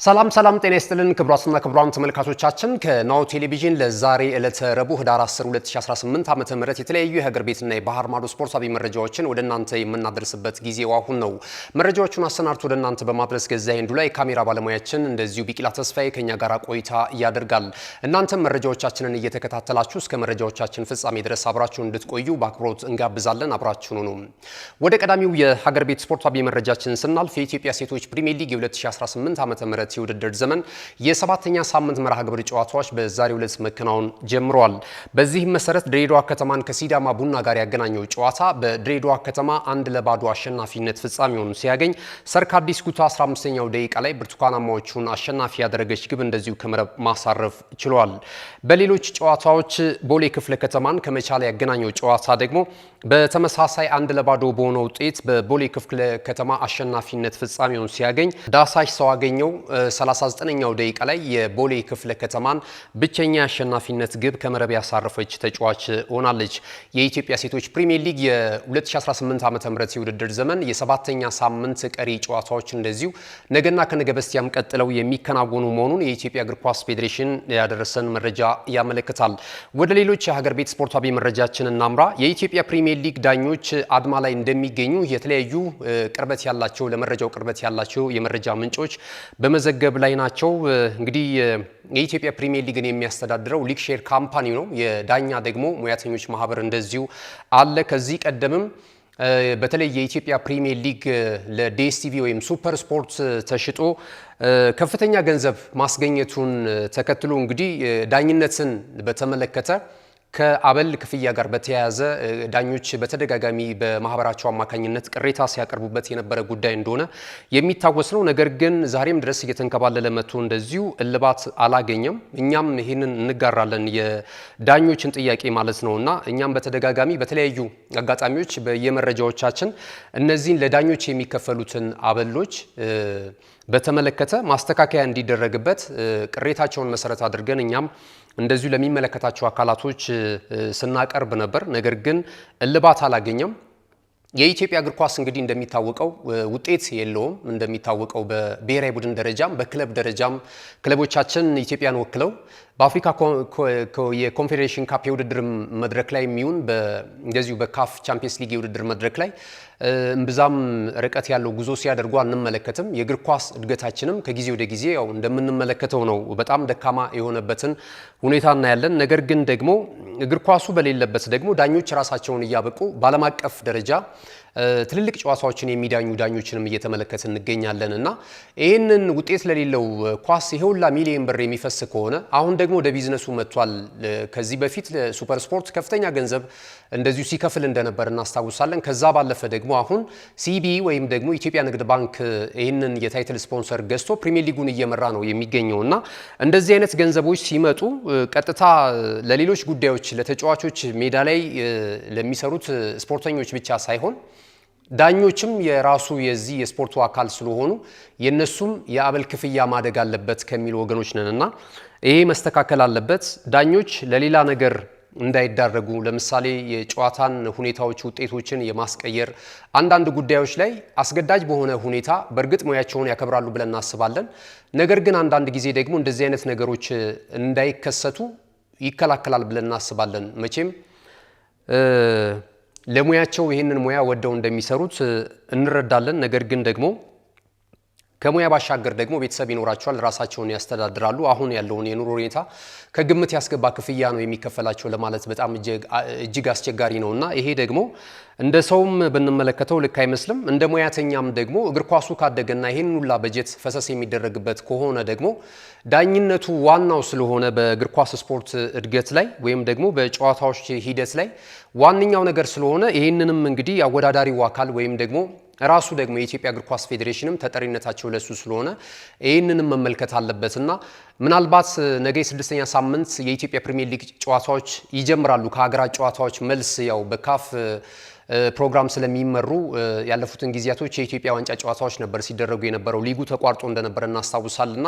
ሰላም ጤና ይስጥልን ክቡራትና ክቡራን ተመልካቾቻችን ከናሁ ቴሌቪዥን ለዛሬ ዕለተ ረቡዕ ህዳር 10 2018 ዓመተ ምህረት የተለያዩ የሀገር ቤትና የባህር ማዶ ስፖርታዊ መረጃዎችን ወደ እናንተ የምናደርስበት ጊዜው አሁን ነው። መረጃዎቹን አሰናድቶ ወደ እናንተ በማድረስ ገዛኸኝ ዱላይ ካሜራ ባለሙያችን እንደዚሁ ቢቂላ ተስፋዬ ከኛ ጋር ቆይታ ያደርጋል። እናንተም መረጃዎቻችንን እየተከታተላችሁ እስከ መረጃዎቻችን ፍጻሜ ድረስ አብራችሁ እንድትቆዩ በአክብሮት እንጋብዛለን። አብራችሁኑ ነው። ወደ ቀዳሚው የሀገር ቤት ስፖርታዊ መረጃችን ስናልፍ የኢትዮጵያ ሴቶች ፕሪሚየር ሊግ የ2018 ዓመተ ምህረት የውድድር ዘመን የሰባተኛ ሳምንት መርሃ ግብር ጨዋታዎች በዛሬው ዕለት መከናወን ጀምረዋል። በዚህም መሰረት ድሬዳዋ ከተማን ከሲዳማ ቡና ጋር ያገናኘው ጨዋታ በድሬዳዋ ከተማ 1-0 አሸናፊነት ፍጻሜውን ሲያገኝ ሰርካዲስ ጉታ 15ኛው ደቂቃ ላይ ብርቱካናማዎቹን አሸናፊ ያደረገች ግብ እንደዚሁ ከመረብ ማሳረፍ ችሏል። በሌሎች ጨዋታዎች ቦሌ ክፍለ ከተማን ከመቻል ያገናኘው ጨዋታ ደግሞ በተመሳሳይ 1-0 በሆነ ውጤት በቦሌ ክፍለ ከተማ አሸናፊነት ፍጻሜውን ሲያገኝ ዳሳሽ ሰው አገኘው 39ኛው ደቂቃ ላይ የቦሌ ክፍለ ከተማን ብቸኛ አሸናፊነት ግብ ከመረብ ያሳረፈች ተጫዋች ሆናለች። የኢትዮጵያ ሴቶች ፕሪሚየር ሊግ የ2018 ዓ.ም የውድድር ዘመን የሰባተኛ ሳምንት ቀሪ ጨዋታዎች እንደዚሁ ነገና ከነገ በስቲያም ቀጥለው የሚከናወኑ መሆኑን የኢትዮጵያ እግር ኳስ ፌዴሬሽን ያደረሰን መረጃ ያመለክታል። ወደ ሌሎች የሀገር ቤት ስፖርታዊ መረጃችን እናምራ። የኢትዮጵያ ፕሪሚየር ሊግ ዳኞች አድማ ላይ እንደሚገኙ የተለያዩ ቅርበት ያላቸው ለመረጃው ቅርበት ያላቸው የመረጃ ምንጮች በመዘገብ ላይ ናቸው። እንግዲህ የኢትዮጵያ ፕሪሚየር ሊግን የሚያስተዳድረው ሊግ ሼር ካምፓኒ ነው። የዳኛ ደግሞ ሙያተኞች ማህበር እንደዚሁ አለ። ከዚህ ቀደምም በተለይ የኢትዮጵያ ፕሪሚየር ሊግ ለዲኤስቲቪ ወይም ሱፐር ስፖርት ተሽጦ ከፍተኛ ገንዘብ ማስገኘቱን ተከትሎ እንግዲህ ዳኝነትን በተመለከተ ከአበል ክፍያ ጋር በተያያዘ ዳኞች በተደጋጋሚ በማህበራቸው አማካኝነት ቅሬታ ሲያቀርቡበት የነበረ ጉዳይ እንደሆነ የሚታወስ ነው። ነገር ግን ዛሬም ድረስ እየተንከባለለ መጥቶ እንደዚሁ እልባት አላገኘም። እኛም ይህንን እንጋራለን የዳኞችን ጥያቄ ማለት ነውና እኛም በተደጋጋሚ በተለያዩ አጋጣሚዎች በየመረጃዎቻችን እነዚህን ለዳኞች የሚከፈሉትን አበሎች በተመለከተ ማስተካከያ እንዲደረግበት ቅሬታቸውን መሰረት አድርገን እኛም እንደዚሁ ለሚመለከታቸው አካላቶች ስናቀርብ ነበር። ነገር ግን እልባት አላገኘም። የኢትዮጵያ እግር ኳስ እንግዲህ እንደሚታወቀው ውጤት የለውም። እንደሚታወቀው በብሔራዊ ቡድን ደረጃም በክለብ ደረጃም ክለቦቻችን ኢትዮጵያን ወክለው በአፍሪካ የኮንፌዴሬሽን ካፕ የውድድር መድረክ ላይ የሚሆን እንደዚሁ በካፍ ቻምፒየንስ ሊግ የውድድር መድረክ ላይ እምብዛም ርቀት ያለው ጉዞ ሲያደርጉ አንመለከትም። የእግር ኳስ እድገታችንም ከጊዜ ወደ ጊዜ ያው እንደምንመለከተው ነው። በጣም ደካማ የሆነበትን ሁኔታ እናያለን። ነገር ግን ደግሞ እግር ኳሱ በሌለበት ደግሞ ዳኞች ራሳቸውን እያበቁ በዓለም አቀፍ ደረጃ ትልልቅ ጨዋታዎችን የሚዳኙ ዳኞችንም እየተመለከትን እንገኛለን እና ይህንን ውጤት ለሌለው ኳስ ይሄውላ ሚሊዮን ብር የሚፈስ ከሆነ አሁን ደግሞ ወደ ቢዝነሱ መጥቷል። ከዚህ በፊት ለሱፐር ስፖርት ከፍተኛ ገንዘብ እንደዚሁ ሲከፍል እንደነበር እናስታውሳለን። ከዛ ባለፈ ደግሞ አሁን ሲቢ ወይም ደግሞ ኢትዮጵያ ንግድ ባንክ ይህንን የታይትል ስፖንሰር ገዝቶ ፕሪሚየር ሊጉን እየመራ ነው የሚገኘው እና እንደዚህ አይነት ገንዘቦች ሲመጡ ቀጥታ ለሌሎች ጉዳዮች ለተጫዋቾች ሜዳ ላይ ለሚሰሩት ስፖርተኞች ብቻ ሳይሆን ዳኞችም የራሱ የዚህ የስፖርቱ አካል ስለሆኑ የነሱም የአበል ክፍያ ማደግ አለበት ከሚሉ ወገኖች ነንና ይሄ መስተካከል አለበት። ዳኞች ለሌላ ነገር እንዳይዳረጉ ለምሳሌ የጨዋታን ሁኔታዎች ውጤቶችን የማስቀየር አንዳንድ ጉዳዮች ላይ አስገዳጅ በሆነ ሁኔታ በእርግጥ ሙያቸውን ያከብራሉ ብለን እናስባለን። ነገር ግን አንዳንድ ጊዜ ደግሞ እንደዚህ አይነት ነገሮች እንዳይከሰቱ ይከላከላል ብለን እናስባለን። መቼም ለሙያቸው ይህንን ሙያ ወደው እንደሚሰሩት እንረዳለን። ነገር ግን ደግሞ ከሙያ ባሻገር ደግሞ ቤተሰብ ይኖራቸዋል፣ ራሳቸውን ያስተዳድራሉ። አሁን ያለውን የኑሮ ሁኔታ ከግምት ያስገባ ክፍያ ነው የሚከፈላቸው ለማለት በጣም እጅግ አስቸጋሪ ነውና ይሄ ደግሞ እንደ ሰውም ብንመለከተው ልክ አይመስልም። እንደ ሙያተኛም ደግሞ እግር ኳሱ ካደገና ይሄን ሁላ በጀት ፈሰስ የሚደረግበት ከሆነ ደግሞ ዳኝነቱ ዋናው ስለሆነ በእግር ኳስ ስፖርት እድገት ላይ ወይም ደግሞ በጨዋታዎች ሂደት ላይ ዋነኛው ነገር ስለሆነ ይሄንንም እንግዲህ አወዳዳሪው አካል ወይም ደግሞ ራሱ ደግሞ የኢትዮጵያ እግር ኳስ ፌዴሬሽንም ተጠሪነታቸው ለሱ ስለሆነ ይህንንም መመልከት አለበትና ምናልባት ነገ የስድስተኛ ሳምንት የኢትዮጵያ ፕሪሚየር ሊግ ጨዋታዎች ይጀምራሉ። ከሀገራት ጨዋታዎች መልስ ያው በካፍ ፕሮግራም ስለሚመሩ ያለፉትን ጊዜያቶች የኢትዮጵያ ዋንጫ ጨዋታዎች ነበር ሲደረጉ የነበረው ሊጉ ተቋርጦ እንደነበረ እናስታውሳልና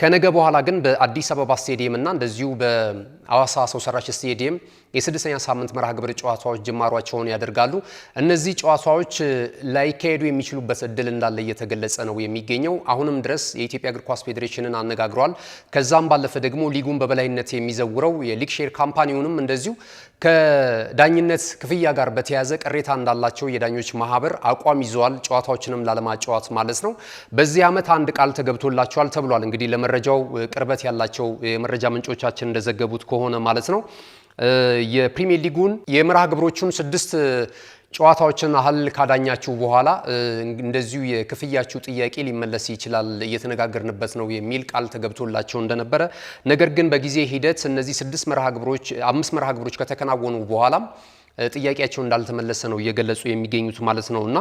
ከነገ በኋላ ግን በአዲስ አበባ ስቴዲየም እና እንደዚሁ በአዋሳ ሰው ሰራሽ ስቴዲየም የስድስተኛ ሳምንት መርሃ ግብር ጨዋታዎች ጅማሯቸውን ያደርጋሉ። እነዚህ ጨዋታዎች ላይካሄዱ የሚችሉበት እድል እንዳለ እየተገለጸ ነው የሚገኘው። አሁንም ድረስ የኢትዮጵያ እግር ኳስ ፌዴሬሽንን አነጋግሯል። ከዛም ባለፈ ደግሞ ሊጉን በበላይነት የሚዘውረው የሊግ ሼር ካምፓኒውንም እንደዚሁ ከዳኝነት ክፍያ ጋር በተያያዘ ቅሬታ እንዳላቸው የዳኞች ማህበር አቋም ይዘዋል። ጨዋታዎችንም ላለማጫወት ማለት ነው። በዚህ ዓመት አንድ ቃል ተገብቶላቸዋል ተብሏል። እንግዲህ ለመረጃው ቅርበት ያላቸው የመረጃ ምንጮቻችን እንደዘገቡት ከሆነ ማለት ነው የፕሪሚየር ሊጉን የመርሃ ግብሮቹን 6 ጨዋታዎችን አህል ካዳኛችሁ በኋላ እንደዚሁ የክፍያችሁ ጥያቄ ሊመለስ ይችላል እየተነጋገርንበት ነው የሚል ቃል ተገብቶላቸው እንደነበረ፣ ነገር ግን በጊዜ ሂደት እነዚህ 5 መርሃ ግብሮች ከተከናወኑ በኋላ ጥያቄያቸው እንዳልተመለሰ ነው እየገለጹ የሚገኙት ማለት ነውና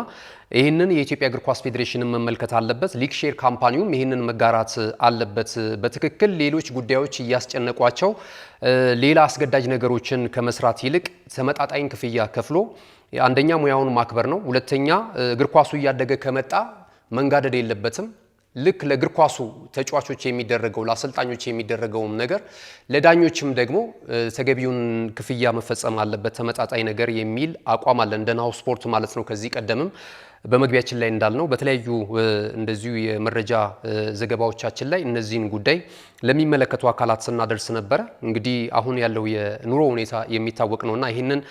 ይህንን የኢትዮጵያ እግር ኳስ ፌዴሬሽንን መመልከት አለበት። ሊግ ሼር ካምፓኒውም ይህንን መጋራት አለበት። በትክክል ሌሎች ጉዳዮች እያስጨነቋቸው ሌላ አስገዳጅ ነገሮችን ከመስራት ይልቅ ተመጣጣኝ ክፍያ ከፍሎ አንደኛ ሙያውን ማክበር ነው፣ ሁለተኛ እግር ኳሱ እያደገ ከመጣ መንጋደድ የለበትም። ልክ ለእግር ኳሱ ተጫዋቾች የሚደረገው ለአሰልጣኞች የሚደረገውም ነገር ለዳኞችም ደግሞ ተገቢውን ክፍያ መፈጸም አለበት፣ ተመጣጣኝ ነገር የሚል አቋም አለ እንደ ናሁ ስፖርት ማለት ነው። ከዚህ ቀደምም በመግቢያችን ላይ እንዳልነው በተለያዩ እንደዚሁ የመረጃ ዘገባዎቻችን ላይ እነዚህን ጉዳይ ለሚመለከቱ አካላት ስናደርስ ነበረ። እንግዲህ አሁን ያለው የኑሮ ሁኔታ የሚታወቅ ነውና ይህንን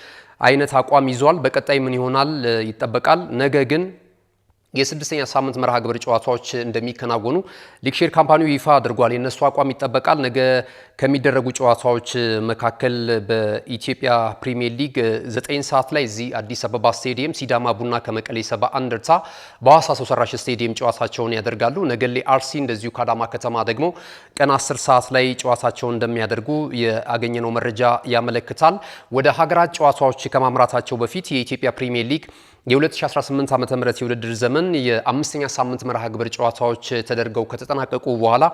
አይነት አቋም ይዟል። በቀጣይ ምን ይሆናል ይጠበቃል። ነገ ግን የስድስተኛ ሳምንት መርሃ ግብር ጨዋታዎች እንደሚከናወኑ ሊግ ሼር ካምፓኒው ይፋ አድርጓል። የነሱ አቋም ይጠበቃል። ነገ ከሚደረጉ ጨዋታዎች መካከል በኢትዮጵያ ፕሪሚየር ሊግ 9 ሰዓት ላይ እዚህ አዲስ አበባ ስቴዲየም ሲዳማ ቡና ከመቀሌ ሰባ እንደርታ በሐዋሳ ሰው ሰራሽ ስቴዲየም ጨዋታቸውን ያደርጋሉ። ነገሌ አርሲ እንደዚሁ ከአዳማ ከተማ ደግሞ ቀን 10 ሰዓት ላይ ጨዋታቸውን እንደሚያደርጉ ያገኘነው መረጃ ያመለክታል። ወደ ሀገራት ጨዋታዎች ከማምራታቸው በፊት የኢትዮጵያ ፕሪሚየር ሊግ የ2018 ዓመተ ምህረት የውድድር ዘመን የአምስተኛ ሳምንት መርሃ ግብር ጨዋታዎች ተደርገው ከተጠናቀቁ በኋላ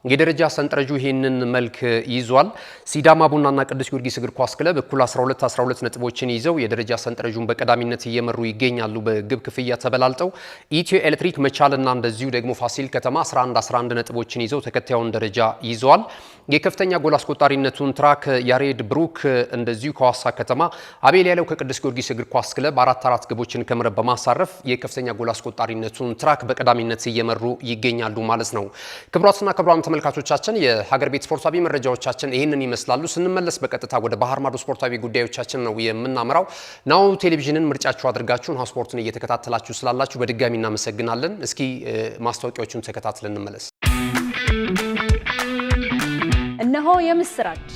የደረጃ ሰንጠረዡ ይህንን መልክ ይዟል። ሲዳማ ቡናና ቅዱስ ጊዮርጊስ እግር ኳስ ክለብ እኩል 12 ነጥቦችን ይዘው የደረጃ ሰንጠረዡን በቀዳሚነት እየመሩ ይገኛሉ። በግብ ክፍያ ተበላልጠው ኢትዮ ኤሌክትሪክ መቻልና እንደዚሁ ደግሞ ፋሲል ከተማ 11 ነጥቦችን ይዘው ተከታዩን ደረጃ ይዘዋል። የከፍተኛ ጎል አስቆጣሪነቱን ትራክ ያሬድ ብሩክ እንደዚሁ ከሐዋሳ ከተማ፣ አቤል ያለው ከቅዱስ ጊዮርጊስ እግር ኳስ ክለብ 4 ግቦችን ከመረብ በማሳረፍ የከፍተኛ ጎል አስቆጣሪነቱን ትራክ በቀዳሚነት እየመሩ ይገኛሉ ማለት ነው። ክቡራትና ክቡራን ተመልካቾቻችን የሀገር ቤት ስፖርታዊ መረጃዎቻችን ይህንን ይመስላሉ። ስንመለስ በቀጥታ ወደ ባህር ማዶ ስፖርታዊ ጉዳዮቻችን ነው የምናመራው። ናሁ ቴሌቪዥንን ምርጫችሁ አድርጋችሁ ናሁ ስፖርትን እየተከታተላችሁ ስላላችሁ በድጋሚ እናመሰግናለን። እስኪ ማስታወቂያዎቹን ተከታትለን እንመለስ። እነሆ የምስራች!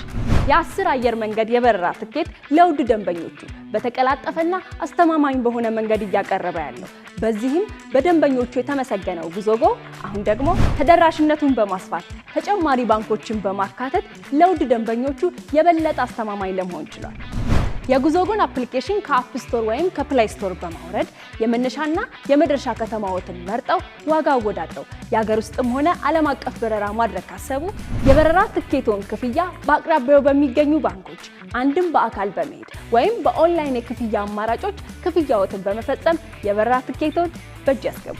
የ10 አየር መንገድ የበረራ ትኬት ለውድ ደንበኞቹ በተቀላጠፈና አስተማማኝ በሆነ መንገድ እያቀረበ ያለው። በዚህም በደንበኞቹ የተመሰገነው ጉዞጎ አሁን ደግሞ ተደራሽነቱን በማስፋት ተጨማሪ ባንኮችን በማካተት ለውድ ደንበኞቹ የበለጠ አስተማማኝ ለመሆን ችሏል። የጉዞጎን አፕሊኬሽን ከአፕ ስቶር ወይም ከፕላይ ስቶር በማውረድ የመነሻና የመድረሻ ከተማዎትን መርጠው ዋጋ አወዳድረው የሀገር ውስጥም ሆነ ዓለም አቀፍ በረራ ማድረግ ካሰቡ የበረራ ትኬቶን ክፍያ በአቅራቢያው በሚገኙ ባንኮች አንድም በአካል በመሄድ ወይም በኦንላይን የክፍያ አማራጮች ክፍያዎትን በመፈጸም የበረራ ትኬቶን በእጅ ያስገቡ።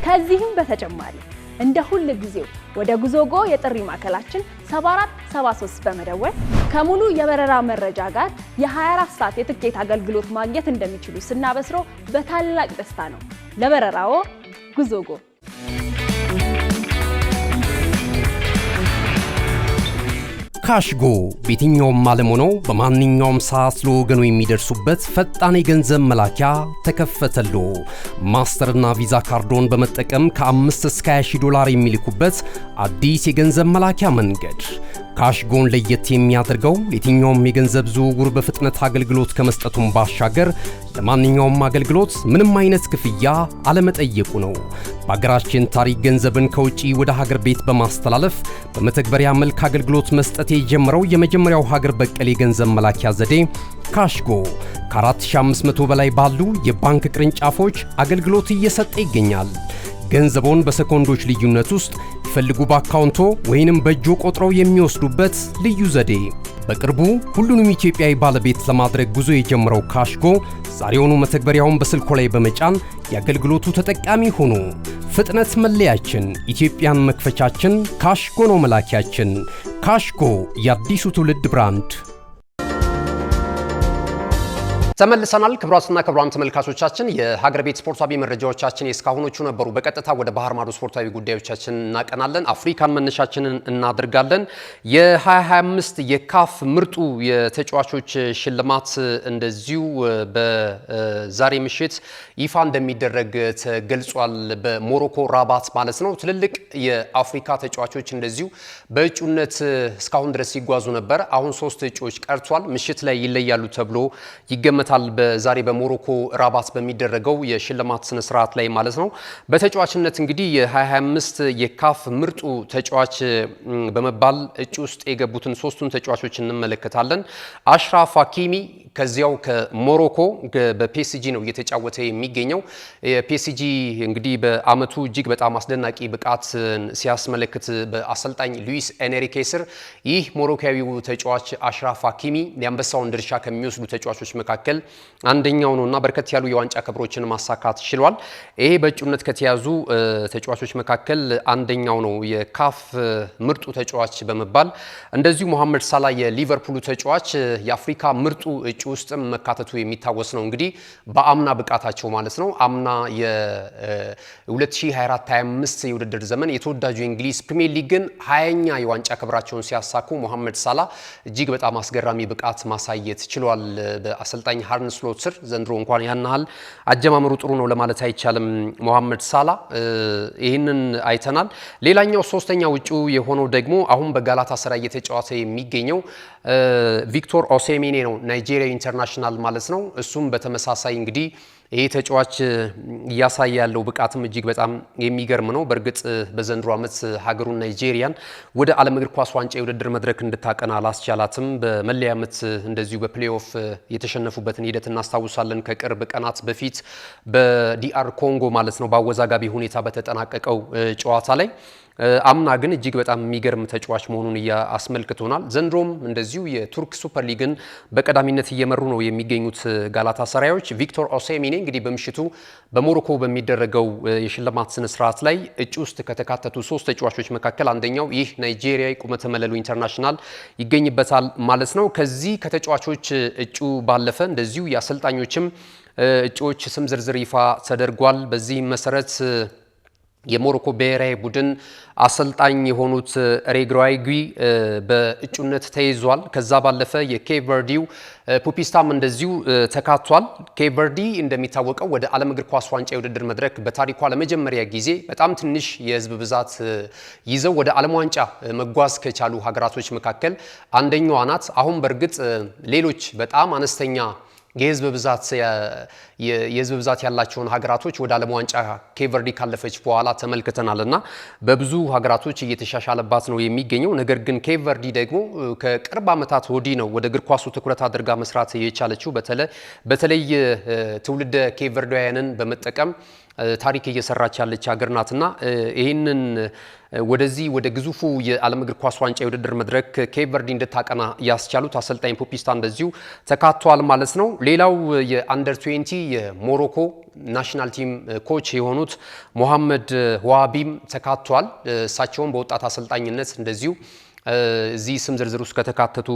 ከዚህም በተጨማሪ እንደ ሁል ጊዜው ወደ ጉዞጎ የጥሪ ማዕከላችን 7473 በመደወል ከሙሉ የበረራ መረጃ ጋር የ24 ሰዓት የትኬት አገልግሎት ማግኘት እንደሚችሉ ስናበስሮ በታላቅ ደስታ ነው። ለበረራዎ ጉዞጎ። ካሽጎ በየትኛውም ዓለም ሆነው በማንኛውም ሰዓት ለወገኑ የሚደርሱበት ፈጣን የገንዘብ መላኪያ ተከፈተሎ። ማስተርና ቪዛ ካርዶን በመጠቀም ከ5 እስከ 20 ዶላር የሚልኩበት አዲስ የገንዘብ መላኪያ መንገድ። ካሽጎን ለየት የሚያደርገው የትኛውም የገንዘብ ዝውውር በፍጥነት አገልግሎት ከመስጠቱም ባሻገር ለማንኛውም አገልግሎት ምንም አይነት ክፍያ አለመጠየቁ ነው። በሀገራችን ታሪክ ገንዘብን ከውጪ ወደ ሀገር ቤት በማስተላለፍ በመተግበሪያ መልክ አገልግሎት መስጠት የጀመረው የመጀመሪያው ሀገር በቀል የገንዘብ መላኪያ ዘዴ ካሽጎ ከ4500 በላይ ባሉ የባንክ ቅርንጫፎች አገልግሎት እየሰጠ ይገኛል። ገንዘቦን በሰኮንዶች ልዩነት ውስጥ ይፈልጉ በአካውንቶ ወይንም በእጆ ቆጥረው የሚወስዱበት ልዩ ዘዴ። በቅርቡ ሁሉንም ኢትዮጵያዊ ባለቤት ለማድረግ ጉዞ የጀመረው ካሽጎ ዛሬውኑ መተግበሪያውን በስልኮ ላይ በመጫን የአገልግሎቱ ተጠቃሚ ሆኑ። ፍጥነት መለያችን፣ ኢትዮጵያን መክፈቻችን፣ ካሽጎ ነው መላኪያችን። ካሽጎ የአዲሱ ትውልድ ብራንድ። ተመልሰናል። ክቡራትና ክቡራን ተመልካቾቻችን የሀገር ቤት ስፖርታዊ መረጃዎቻችን የእስካሁኖቹ ነበሩ። በቀጥታ ወደ ባህር ማዶ ስፖርታዊ ጉዳዮቻችን እናቀናለን። አፍሪካን መነሻችንን እናደርጋለን። የ2025 የካፍ ምርጡ የተጫዋቾች ሽልማት እንደዚሁ በዛሬ ምሽት ይፋ እንደሚደረግ ተገልጿል። በሞሮኮ ራባት ማለት ነው። ትልልቅ የአፍሪካ ተጫዋቾች እንደዚሁ በእጩነት እስካሁን ድረስ ሲጓዙ ነበር። አሁን 3 እጩዎች ቀርቷል። ምሽት ላይ ይለያሉ ተብሎ ይገመታል። በዛሬ በሞሮኮ ራባት በሚደረገው የሽልማት ስነ ስርዓት ላይ ማለት ነው። በተጫዋችነት እንግዲህ የ2025 የካፍ ምርጡ ተጫዋች በመባል እጩ ውስጥ የገቡትን 3ቱን ተጫዋቾች እንመለከታለን። አሽራፍ ሀኪሚ ከዚያው ከሞሮኮ በፒኤስጂ ነው እየተጫወተ የሚገኘው። የፒኤስጂ እንግዲህ በአመቱ እጅግ በጣም አስደናቂ ብቃት ሲያስመለክት በአሰልጣኝ ሉዊስ ኤንሪኬ ስር ይህ ሞሮኮዊው ተጫዋች አሽራፍ ሀኪሚ የአንበሳውን ድርሻ ከሚወስዱ ተጫዋቾች መካከል አንደኛው ነውና በርከት ያሉ የዋንጫ ክብሮችን ማሳካት ችሏል። ይሄ በእጩነት ከተያዙ ተጫዋቾች መካከል አንደኛው ነው የካፍ ምርጡ ተጫዋች በመባል እንደዚሁ መሐመድ ሳላ የሊቨርፑሉ ተጫዋች የአፍሪካ ምርጡ እጩ ውስጥ መካተቱ የሚታወስ ነው። እንግዲህ በአምና ብቃታቸው ማለት ነው። አምና የ2024-25 የውድድር ዘመን የተወዳጁ የእንግሊዝ ፕሪሚየር ሊግን 20ኛ የዋንጫ ክብራቸውን ሲያሳኩ መሐመድ ሳላ እጅግ በጣም አስገራሚ ብቃት ማሳየት ችሏል። በአሰልጣኝ አርነ ስሎት ስር ዘንድሮ እንኳን ያናል አጀማመሩ ጥሩ ነው ለማለት አይቻልም። መሐመድ ሳላ ይህንን አይተናል። ሌላኛው ሶስተኛው እጩ የሆነው ደግሞ አሁን በጋላታሳራይ እየተጫወተ የሚገኘው ቪክቶር ኦሴሜኔ ነው፣ ናይጄሪያ ኢንተርናሽናል ማለት ነው። እሱም በተመሳሳይ እንግዲህ ይሄ ተጫዋች እያሳየ ያለው ብቃትም እጅግ በጣም የሚገርም ነው። በእርግጥ በዘንድሮ ዓመት ሀገሩን ናይጄሪያን ወደ ዓለም እግር ኳስ ዋንጫ የውድድር መድረክ እንድታቀና አላስቻላትም። በመለያ ዓመት እንደዚሁ በፕሌይኦፍ የተሸነፉበትን ሂደት እናስታውሳለን። ከቅርብ ቀናት በፊት በዲአር ኮንጎ ማለት ነው በአወዛጋቢ ሁኔታ በተጠናቀቀው ጨዋታ ላይ አምና ግን እጅግ በጣም የሚገርም ተጫዋች መሆኑን አስመልክቶናል። ዘንድሮም እንደዚሁ የቱርክ ሱፐር ሊግን በቀዳሚነት እየመሩ ነው የሚገኙት ጋላታሳራዮች። ቪክቶር ኦሴሜኔ እንግዲህ በምሽቱ በሞሮኮ በሚደረገው የሽልማት ስነ ስርዓት ላይ እጩ ውስጥ ከተካተቱ 3 ተጫዋቾች መካከል አንደኛው ይህ ናይጄሪያዊ ቁመተ መለሉ ኢንተርናሽናል ይገኝበታል ማለት ነው። ከዚህ ከተጫዋቾች እጩ ባለፈ እንደዚሁ የአሰልጣኞችም እጩዎች ስም ዝርዝር ይፋ ተደርጓል። በዚህ መሰረት የሞሮኮ ብሔራዊ ቡድን አሰልጣኝ የሆኑት ሬግራይጉ በእጩነት ተይዟል። ከዛ ባለፈ የኬፕ ቨርዲው ፑፒስታም እንደዚሁ ተካቷል። ኬፕ ቨርዲ እንደሚታወቀው ወደ ዓለም እግር ኳስ ዋንጫ የውድድር መድረክ በታሪኳ ለመጀመሪያ ጊዜ በጣም ትንሽ የህዝብ ብዛት ይዘው ወደ ዓለም ዋንጫ መጓዝ ከቻሉ ሀገራቶች መካከል አንደኛዋ ናት። አሁን በእርግጥ ሌሎች በጣም አነስተኛ የህዝብ ብዛት ያላቸውን ሀገራቶች ወደ ዓለም ዋንጫ ኬፕ ቨርዲ ካለፈች በኋላ ተመልክተናልና በብዙ ሀገራቶች እየተሻሻለባት ነው የሚገኘው። ነገር ግን ኬፕ ቨርዲ ደግሞ ከቅርብ ዓመታት ወዲህ ነው ወደ እግር ኳሱ ትኩረት አድርጋ መስራት የቻለችው። በተለይ ትውልደ ኬፕ ቨርዲያውያንን በመጠቀም ታሪክ እየሰራች ያለች ሀገር ናትና ይህንን ወደዚህ ወደ ግዙፉ የዓለም እግር ኳስ ዋንጫ የውድድር መድረክ ኬፕ ቨርዲ እንድታቀና ያስቻሉት አሰልጣኝ ፑፒስታ እንደዚሁ ተካቷል ማለት ነው። ሌላው የአንደር 20 የሞሮኮ ናሽናል ቲም ኮች የሆኑት ሞሐመድ ዋሃቢም ተካቷል። እሳቸውም በወጣት አሰልጣኝነት እንደዚሁ እዚህ ስም ዝርዝር ውስጥ ከተካተቱ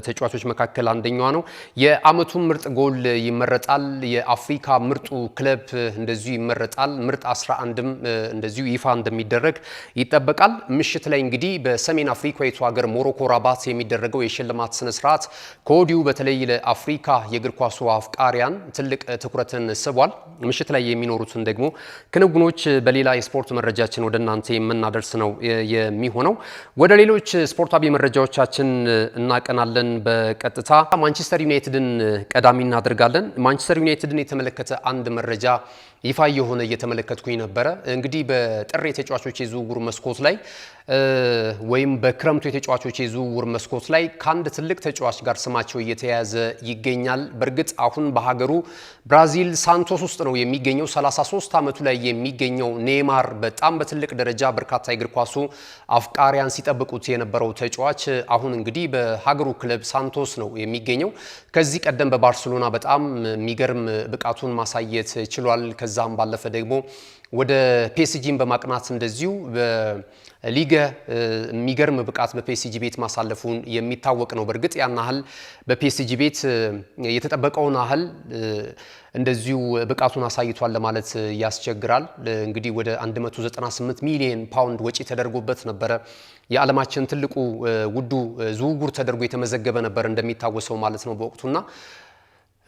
ተጫዋቾች መካከል አንደኛዋ ነው። የአመቱ ምርጥ ጎል ይመረጣል። የአፍሪካ ምርጡ ክለብ እንደዚሁ ይመረጣል። ምርጥ 11ም እንደዚሁ ይፋ እንደሚደረግ ይጠበቃል። ምሽት ላይ እንግዲህ በሰሜን አፍሪካዊቱ ሀገር ሞሮኮ ራባት የሚደረገው የሽልማት ስነ ስርዓት ከወዲሁ በተለይ ለአፍሪካ የእግር ኳሱ አፍቃሪያን ትልቅ ትኩረትን ስቧል። ምሽት ላይ የሚኖሩትን ደግሞ ክንውኖች በሌላ የስፖርት መረጃችን ወደ እናንተ የምናደርስ ነው የሚሆነው። ወደ ሌሎች ስፖርታዊ መረጃዎቻችን እናቀናለን። በቀጥታ ማንቸስተር ዩናይትድን ቀዳሚ እናደርጋለን። ማንቸስተር ዩናይትድን የተመለከተ አንድ መረጃ ይፋ የሆነ እየተመለከትኩኝ ነበረ። እንግዲህ በጥር የተጫዋቾች የዝውውር መስኮት ላይ ወይም በክረምቱ የተጫዋቾች የዝውውር መስኮት ላይ ከአንድ ትልቅ ተጫዋች ጋር ስማቸው እየተያያዘ ይገኛል። በእርግጥ አሁን በሀገሩ ብራዚል ሳንቶስ ውስጥ ነው የሚገኘው። 33 ዓመቱ ላይ የሚገኘው ኔይማር በጣም በትልቅ ደረጃ በርካታ የእግር ኳሱ አፍቃሪያን ሲጠብቁት የነበረው ተጫዋች አሁን እንግዲህ በሀገሩ ክለብ ሳንቶስ ነው የሚገኘው። ከዚህ ቀደም በባርሴሎና በጣም የሚገርም ብቃቱን ማሳየት ችሏል። ከዛም ባለፈ ደግሞ ወደ ፒኤስጂን በማቅናት እንደዚሁ በሊገ የሚገርም ብቃት በፒኤስጂ ቤት ማሳለፉን የሚታወቅ ነው። በእርግጥ ያን ያህል በፒኤስጂ ቤት የተጠበቀውን ያህል እንደዚሁ ብቃቱን አሳይቷል ለማለት ያስቸግራል። እንግዲህ ወደ 198 ሚሊዮን ፓውንድ ወጪ ተደርጎበት ነበረ። የዓለማችን ትልቁ ውዱ ዝውውር ተደርጎ የተመዘገበ ነበር እንደሚታወሰው ማለት ነው በወቅቱና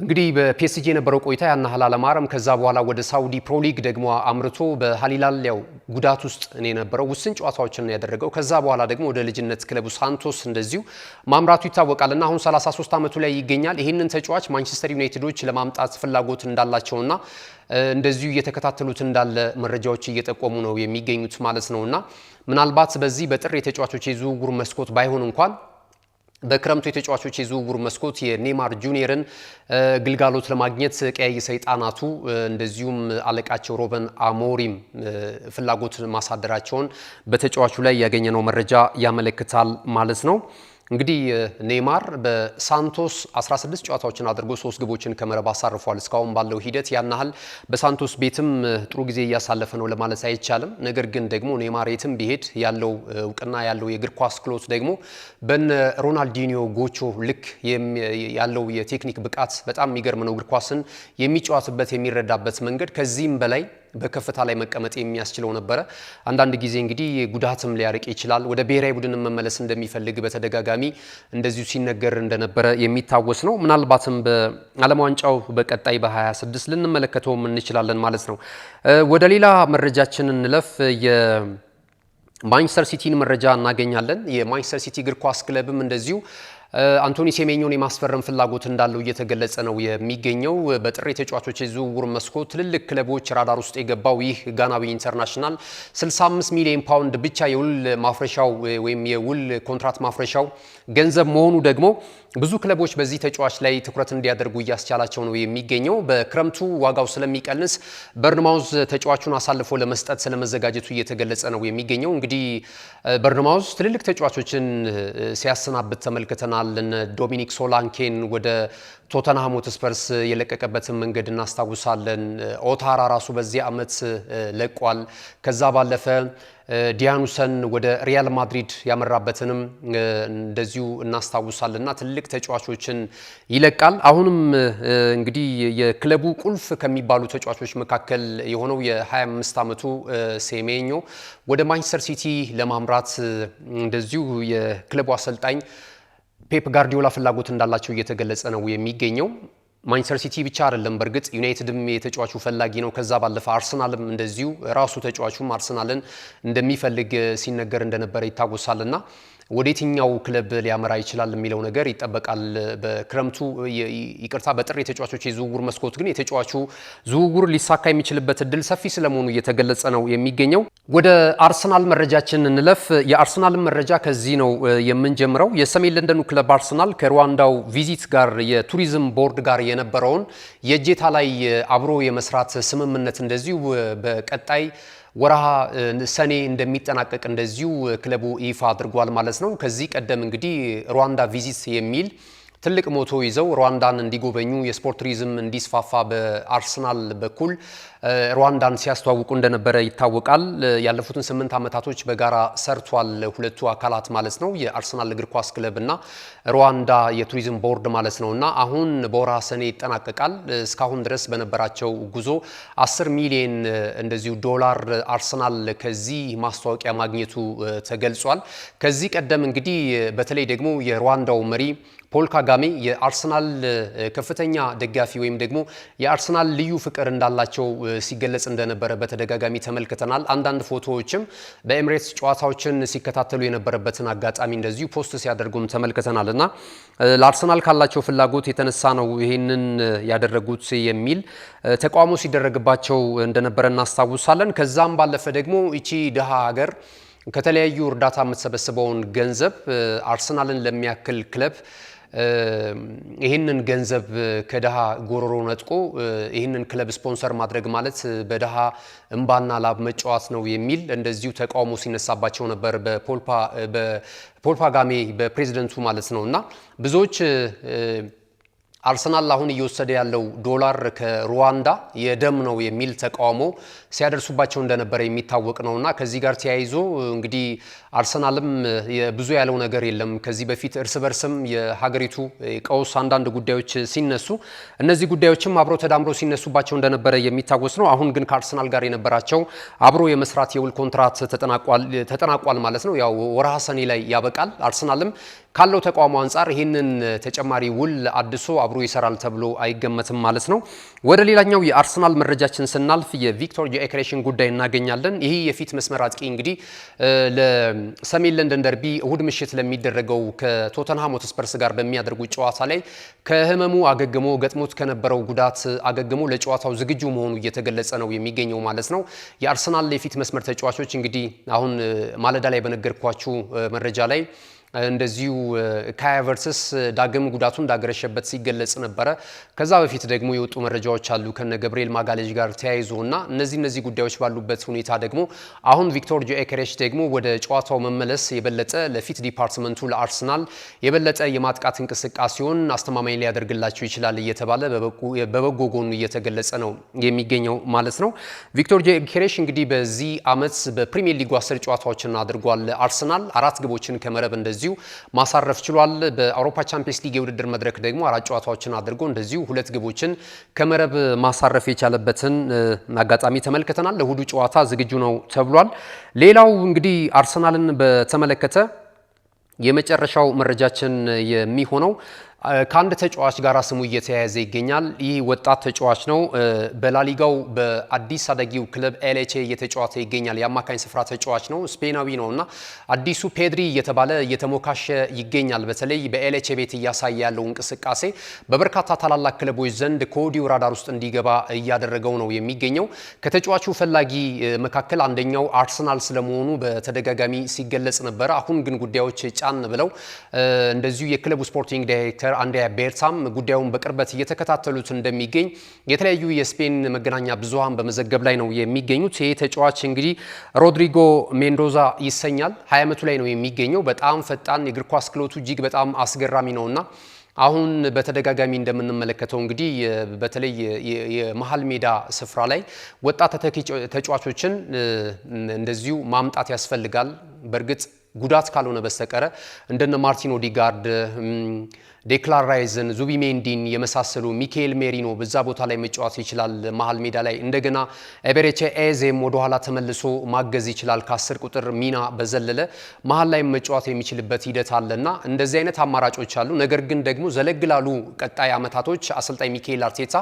እንግዲህ በፒኤስጂ የነበረው ቆይታ ያን ያህል አላማረም። ከዛ በኋላ ወደ ሳውዲ ፕሮ ሊግ ደግሞ አምርቶ በሃሊላል ያው ጉዳት ውስጥ ነው የነበረው። ውስን ጨዋታዎችን ያደረገው። ከዛ በኋላ ደግሞ ወደ ልጅነት ክለቡ ሳንቶስ እንደዚሁ ማምራቱ ይታወቃልና አሁን 33 ዓመቱ ላይ ይገኛል። ይህንን ተጫዋች ማንቸስተር ዩናይትዶች ለማምጣት ፍላጎት እንዳላቸውና እንደዚሁ እየተከታተሉት እንዳለ መረጃዎች እየጠቆሙ ነው የሚገኙት ማለት ነውና ምናልባት በዚህ በጥር የተጫዋቾች የዝውውር መስኮት ባይሆን እንኳን በክረምቱ የተጫዋቾች የዝውውር መስኮት የኔይማር ጁኒየርን ግልጋሎት ለማግኘት ቀያይ ሰይጣናቱ እንደዚሁም አለቃቸው ሮበን አሞሪም ፍላጎት ማሳደራቸውን በተጫዋቹ ላይ ያገኘነው መረጃ ያመለክታል ማለት ነው። እንግዲህ ኔይማር በሳንቶስ 16 ጨዋታዎችን አድርጎ 3 ግቦችን ከመረብ አሳርፏል። እስካሁን ባለው ሂደት ያን ያህል በሳንቶስ ቤትም ጥሩ ጊዜ እያሳለፈ ነው ለማለት አይቻልም። ነገር ግን ደግሞ ኔይማር የትም ቢሄድ ያለው እውቅና ያለው የእግር ኳስ ክሎት ደግሞ በነ ሮናልዲኒዮ ጎቾ ልክ ያለው የቴክኒክ ብቃት በጣም የሚገርም ነው። እግር ኳስን የሚጫወትበት የሚረዳበት መንገድ ከዚህም በላይ በከፍታ ላይ መቀመጥ የሚያስችለው ነበረ። አንዳንድ ጊዜ እንግዲህ ጉዳትም ሊያርቅ ይችላል። ወደ ብሔራዊ ቡድን መመለስ እንደሚፈልግ በተደጋጋሚ እንደዚሁ ሲነገር እንደነበረ የሚታወስ ነው። ምናልባትም በዓለም ዋንጫው በቀጣይ በ26 ልንመለከተውም እንችላለን ማለት ነው። ወደ ሌላ መረጃችን እንለፍ። የማንቸስተር ሲቲን መረጃ እናገኛለን። የማንቸስተር ሲቲ እግር ኳስ ክለብም እንደዚሁ አንቶኒ ሴሜኞን የማስፈረም ፍላጎት እንዳለው እየተገለጸ ነው የሚገኘው። በጥር የተጫዋቾች የዝውውር መስኮት ትልልቅ ክለቦች ራዳር ውስጥ የገባው ይህ ጋናዊ ኢንተርናሽናል 65 ሚሊዮን ፓውንድ ብቻ የውል ማፍረሻው ወይም የውል ኮንትራት ማፍረሻው ገንዘብ መሆኑ ደግሞ ብዙ ክለቦች በዚህ ተጫዋች ላይ ትኩረት እንዲያደርጉ እያስቻላቸው ነው የሚገኘው። በክረምቱ ዋጋው ስለሚቀንስ በርንማውዝ ተጫዋቹን አሳልፎ ለመስጠት ስለመዘጋጀቱ እየተገለጸ ነው የሚገኘው። እንግዲህ በርንማውዝ ትልልቅ ተጫዋቾችን ሲያሰናብት ተመልክተናል። ዶሚኒክ ሶላንኬን ወደ ቶተንሃም ሆትስፐርስ የለቀቀበትን መንገድ እናስታውሳለን። ኦታራ ራሱ በዚህ ዓመት ለቋል። ከዛ ባለፈ ዲያኑሰን ወደ ሪያል ማድሪድ ያመራበትንም እንደዚሁ እናስታውሳለንና ትልቅ ተጫዋቾችን ይለቃል። አሁንም እንግዲህ የክለቡ ቁልፍ ከሚባሉ ተጫዋቾች መካከል የሆነው የ25 ዓመቱ ሴሜኞ ወደ ማንቸስተር ሲቲ ለማምራት እንደዚሁ የክለቡ አሰልጣኝ ፔፕ ጋርዲዮላ ፍላጎት እንዳላቸው እየተገለጸ ነው የሚገኘው። ማንቸስተር ሲቲ ብቻ አይደለም፣ በእርግጥ ዩናይትድም የተጫዋቹ ፈላጊ ነው። ከዛ ባለፈ አርሰናልም እንደዚሁ ራሱ ተጫዋቹም አርሰናልን እንደሚፈልግ ሲነገር እንደነበረ ይታወሳልና ወደ የትኛው ክለብ ሊያመራ ይችላል የሚለው ነገር ይጠበቃል። በክረምቱ በጥር የተጫዋቾች የዝውውር መስኮት ግን የተጫዋቹ ዝውውር ሊሳካ የሚችልበት እድል ሰፊ ስለመሆኑ እየተገለጸ ነው የሚገኘው። ወደ አርሰናል መረጃችን እንለፍ። የአርሰናልን መረጃ ከዚህ ነው የምንጀምረው። የሰሜን ለንደኑ ክለብ አርሰናል ከሩዋንዳው ቪዚት ጋር የቱሪዝም ቦርድ ጋር የነበረውን የእጀታ ላይ አብሮ የመስራት ስምምነት እንደዚሁ በቀጣይ ወርሃ ሰኔ እንደሚጠናቀቅ እንደዚሁ ክለቡ ይፋ አድርጓል ማለት ነው። ከዚህ ቀደም እንግዲህ ሩዋንዳ ቪዚት የሚል ትልቅ ሞቶ ይዘው ሩዋንዳን እንዲጎበኙ የስፖርት ቱሪዝም እንዲስፋፋ በአርሰናል በኩል ሩዋንዳን ሲያስተዋውቁ እንደነበረ ይታወቃል። ያለፉትን 8 ዓመታቶች በጋራ ሰርቷል ሁለቱ አካላት ማለት ነው። የአርሰናል እግር ኳስ ክለብና ሩዋንዳ የቱሪዝም ቦርድ ማለት ነውና አሁን በወርሃ ሰኔ ይጠናቀቃል። እስካሁን ድረስ በነበራቸው ጉዞ 10 ሚሊዮን እንደዚሁ ዶላር አርሰናል ከዚህ ማስታወቂያ ማግኘቱ ተገልጿል። ከዚህ ቀደም እንግዲህ በተለይ ደግሞ የሩዋንዳው መሪ ፖል ካጋሜ የአርሰናል ከፍተኛ ደጋፊ ወይም ደግሞ የአርሰናል ልዩ ፍቅር እንዳላቸው ሲገለጽ እንደነበረ በተደጋጋሚ ተመልክተናል። አንዳንድ ፎቶዎችም በኤምሬትስ ጨዋታዎችን ሲከታተሉ የነበረበትን አጋጣሚ እንደዚሁ ፖስት ሲያደርጉም ተመልክተናል እና ለአርሰናል ካላቸው ፍላጎት የተነሳ ነው ይሄንን ያደረጉት የሚል ተቃውሞ ሲደረግባቸው እንደነበረ እናስታውሳለን። ከዛም ባለፈ ደግሞ እቺ ድሃ ሀገር ከተለያዩ እርዳታ የምትሰበስበውን ገንዘብ አርሰናልን ለሚያክል ክለብ ይህንን ገንዘብ ከደሃ ጎሮሮ ነጥቆ ይህንን ክለብ ስፖንሰር ማድረግ ማለት በደሃ እንባና ላብ መጫወት ነው የሚል እንደዚሁ ተቃውሞ ሲነሳባቸው ነበር በፖል ካጋሜ በፕሬዝዳንቱ ማለት ነውና ብዙዎች አርሰናል አሁን እየወሰደ ያለው ዶላር ከሩዋንዳ የደም ነው የሚል ተቃውሞ ሲያደርሱባቸው እንደነበረ የሚታወቅ ነውና ከዚህ ጋር ተያይዞ እንግዲህ አርሰናልም ብዙ ያለው ነገር የለም። ከዚህ በፊት እርስ በርስም የሀገሪቱ ቀውስ አንዳንድ ጉዳዮች ሲነሱ እነዚህ ጉዳዮችም አብሮ ተዳምሮ ሲነሱባቸው እንደነበረ የሚታወስ ነው። አሁን ግን ከአርሰናል ጋር የነበራቸው አብሮ የመስራት የውል ኮንትራት ተጠናቋል ማለት ነው። ያው ወርሃ ሰኔ ላይ ያበቃል። አርሰናልም ካለው ተቋሙ አንፃር ይህንን ተጨማሪ ውል አድሶ አብሮ ይሰራል ተብሎ አይገመትም ማለት ነው። ወደ ሌላኛው የአርሰናል መረጃችን ስናልፍ የቪክቶር ጊዮኬሬሽን ጉዳይ እናገኛለን። ይህ የፊት መስመር አጥቂ እንግዲህ ለሰሜን ለንደን ደርቢ እሁድ ምሽት ለሚደረገው ከቶተንሃም ሆትስፐርስ ጋር በሚያደርጉት ጨዋታ ላይ ከህመሙ አገግሞ ገጥሞት ከነበረው ጉዳት አገግሞ ለጨዋታው ዝግጁ መሆኑ እየተገለጸ ነው የሚገኘው ማለት ነው። የአርሰናል የፊት መስመር ተጫዋቾች እንግዲህ አሁን ማለዳ ላይ በነገርኳችሁ መረጃ ላይ እንደዚሁ ካይ ሃቨርትስ ዳግም ጉዳቱ እንዳገረሸበት ሲገለጽ ነበረ። ከዛ በፊት ደግሞ የወጡ መረጃዎች አሉ ከነ ገብርኤል ማጋሌጅ ጋር ተያይዞና እነዚህ ጉዳዮች ባሉበት ሁኔታ ደግሞ አሁን ቪክቶር ጊዮኬሬሽ ደግሞ ወደ ጨዋታው መመለስ የበለጠ ለፊት ዲፓርትመንቱ ለአርሰናል የበለጠ የማጥቃት እንቅስቃሴውን አስተማማኝ ሊያደርግላቸው ይችላል እየተባለ በበጎ ጎኑ እየተገለጸ ነው የሚገኘው ማለት ነው። ቪክቶር ጊዮኬሬሽ እንግዲህ በዚህ ዓመት በፕሪሚየር ሊጉ 10 ጨዋታዎችን አድርጓል። አርሰናል 4 ግቦችን ከመረብ እንደዚሁ ማሳረፍ ችሏል። በአውሮፓ ቻምፒየንስ ሊግ የውድድር መድረክ ደግሞ 4 ጨዋታዎችን አድርጎ እንደዚሁ 2 ግቦችን ከመረብ ማሳረፍ የቻለበትን አጋጣሚ ተመልክተናል። ለእሁዱ ጨዋታ ዝግጁ ነው ተብሏል። ሌላው እንግዲህ አርሰናልን በተመለከተ የመጨረሻው መረጃችን የሚሆነው ከአንድ ተጫዋች ጋር ስሙ እየተያያዘ ይገኛል። ይህ ወጣት ተጫዋች ነው። በላሊጋው በአዲስ አዳጊው ክለብ ኤልኤቼ እየተጫወተ ይገኛል። የአማካኝ ስፍራ ተጫዋች ነው። ስፔናዊ ነውና አዲሱ ፔድሪ እየተባለ እየተሞካሸ ይገኛል። በተለይ በኤልኤቼ ቤት እያሳየ ያለው እንቅስቃሴ በበርካታ ታላላቅ ክለቦች ዘንድ ከወዲሁ ራዳር ውስጥ እንዲገባ እያደረገው ነው የሚገኘው። ከተጫዋቹ ፈላጊ መካከል አንደኛው አርሰናል ስለመሆኑ በተደጋጋሚ ሲገለጽ ነበረ። አሁን ግን ጉዳዮች ጫን ብለው እንደዚሁ የክለቡ ስፖርቲንግ ዳይሬክተር አንድሪያ ቤርታም ጉዳዩን በቅርበት እየተከታተሉት እንደሚገኝ የተለያዩ የስፔን መገናኛ ብዙሃን በመዘገብ ላይ ነው የሚገኙት። ይህ ተጫዋች እንግዲህ ሮድሪጎ ሜንዶዛ ይሰኛል። 20 ዓመቱ ላይ ነው የሚገኘው። በጣም ፈጣን የእግር ኳስ ክህሎቱ እጅግ በጣም አስገራሚ ነውና አሁን በተደጋጋሚ እንደምንመለከተው እንግዲህ በተለይ የመሃል ሜዳ ስፍራ ላይ ወጣት ተጫዋቾችን እንደዚሁ ማምጣት ያስፈልጋል። በእርግጥ ጉዳት ካልሆነ በስተቀረ እንደነ ማርቲን ኦዲጋርድ፣ ዴክላን ራይዝን፣ ዙቢሜንዲን የመሳሰሉ ሚካኤል ሜሪኖ በዛ ቦታ ላይ መጫወት ይችላል። መሃል ሜዳ ላይ እንደገና ኤቤሬቼ ኤዜም ወደ ኋላ ተመልሶ ማገዝ ይችላል። ከ10 ቁጥር ሚና በዘለለ መሃል ላይ መጫወት የሚችልበት ሂደት አለና እንደዚህ አይነት አማራጮች አሉ። ነገር ግን ደግሞ ዘለግላሉ ቀጣይ ዓመታቶች አሰልጣኝ ሚካኤል አርቴታ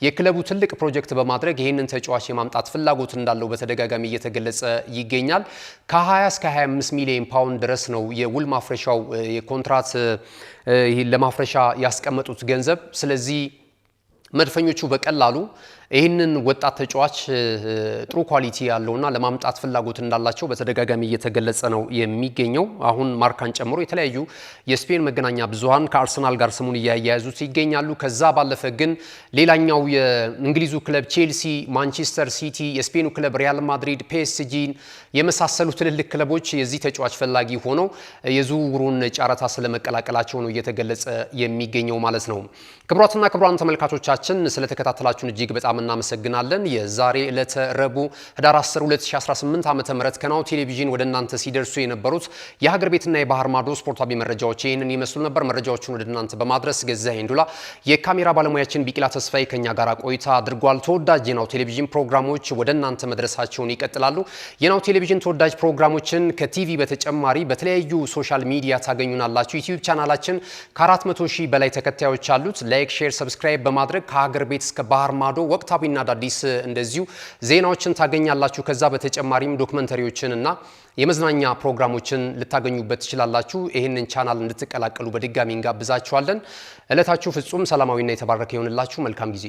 የክለቡ ትልቅ ፕሮጀክት በማድረግ ይህንን ተጫዋች የማምጣት ፍላጎት እንዳለው በተደጋጋሚ እየተገለጸ ይገኛል። ከ20 እስከ 25 ሚሊዮን ፓውንድ ድረስ ነው የውል ማፍረሻው የኮንትራት ለማፍረሻ ያስቀመጡት ገንዘብ። ስለዚህ መድፈኞቹ በቀላሉ ይህንን ወጣት ተጫዋች ጥሩ ኳሊቲ ያለውና ለማምጣት ፍላጎት እንዳላቸው በተደጋጋሚ እየተገለጸ ነው የሚገኘው። አሁን ማርካን ጨምሮ የተለያዩ የስፔን መገናኛ ብዙሃን ከአርሰናል ጋር ስሙን እያያያዙት ይገኛሉ። ከዛ ባለፈ ግን ሌላኛው የእንግሊዙ ክለብ ቼልሲ፣ ማንቸስተር ሲቲ፣ የስፔኑ ክለብ ሪያል ማድሪድ፣ ፒኤስጂን የመሳሰሉ ትልልቅ ክለቦች የዚህ ተጫዋች ፈላጊ ሆነው የዝውውሩን ጨረታ ስለመቀላቀላቸው ነው እየተገለጸ የሚገኘው ማለት ነው። ክቡራትና ክቡራን ተመልካቾቻችን ስለተከታተላችሁን እጅግ በጣም እናመሰግናለን። የዛሬ ዕለተ ረቡዕ ህዳር 10 2018 ዓ.ም ከናሁ ቴሌቪዥን ወደ እናንተ ሲደርሱ የነበሩት የሀገር ቤትና የባህር ማዶ ስፖርታዊ መረጃዎች ይህንን ይመስሉ ነበር። መረጃዎቹን ወደ እናንተ በማድረስ ገዛኸኝ ዱላ፣ የካሜራ ባለሙያችን ቢቂላ ተስፋዬ ከኛ ጋር ቆይታ አድርጓል። ተወዳጅ የናሁ ቴሌቪዥን ፕሮግራሞች ወደ እናንተ መድረሳቸውን ይቀጥላሉ። የናሁ ቴሌቪዥን ተወዳጅ ፕሮግራሞችን ከቲቪ በተጨማሪ በተለያዩ ሶሻል ሚዲያ ታገኙናላችሁ። ዩቲዩብ ቻናላችን ከ400 ሺህ በላይ ተከታዮች አሉት። ላይክ፣ ሼር፣ ሰብስክራይብ በማድረግ ከሀገር ቤት እስከ ባህር ማዶ ወቅታዊና አዳዲስ እንደዚሁ ዜናዎችን ታገኛላችሁ። ከዛ በተጨማሪም ዶክመንተሪዎችን እና የመዝናኛ ፕሮግራሞችን ልታገኙበት ትችላላችሁ። ይህንን ቻናል እንድትቀላቀሉ በድጋሚ እንጋብዛችኋለን። ዕለታችሁ ፍጹም ሰላማዊና የተባረከ ይሆንላችሁ። መልካም ጊዜ